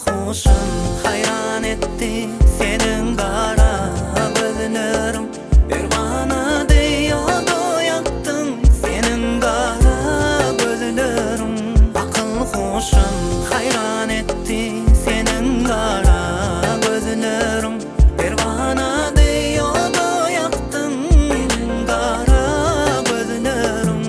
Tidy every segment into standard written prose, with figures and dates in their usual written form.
hoşun hayran etti senin kara gözlerin. Pervana diyordu yaktın senin kara gözlerin. Akıl hoşun hayran etti senin kara gözlerin. Pervana diyordu yaktın kara gözlerin.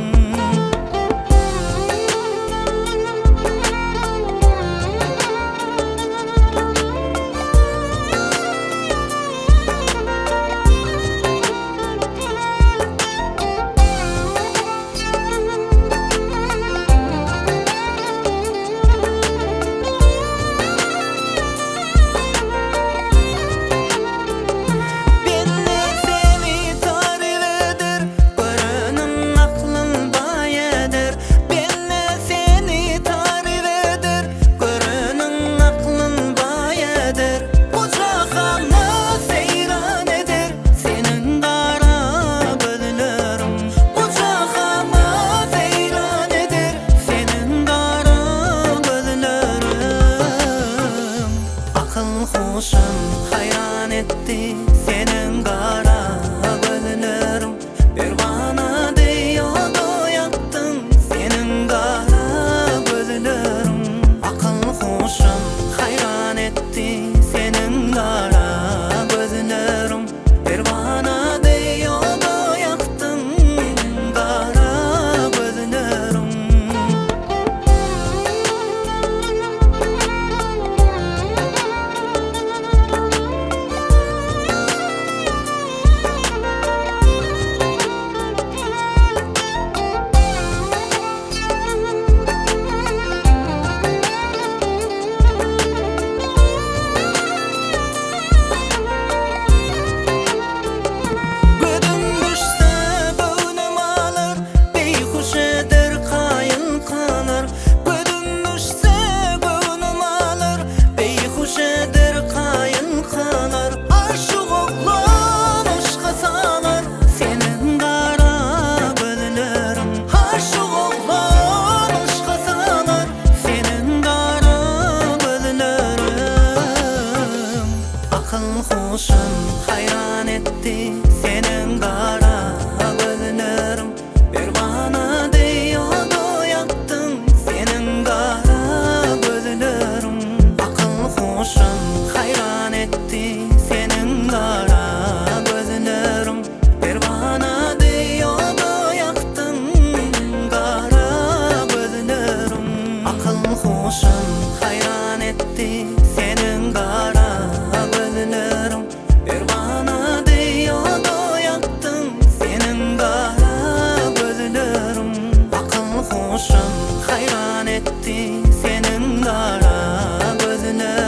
Hoşun hayran etti senin kara gözlerin. Pervana diyordu yaktın senin kara gözlerin. Akıl hoşun hayran etti senin kara gözlerin. Pervana diyordu yaktın kara gözlerin. Hoşun hayran etti senin kara gözlerin. Pervana diyordu yaktın senin kara gözlerin. Akıl hoşun hayran etti senin kara gözlerin. Pervana diyordu yaktın kara gözlerin. Akıl hoşun hayran etti senin kara gözlerin. Pervana diyordu yaktın senin kara gözlerin. Akıl hoşun hayran etti senin kara gözlerin.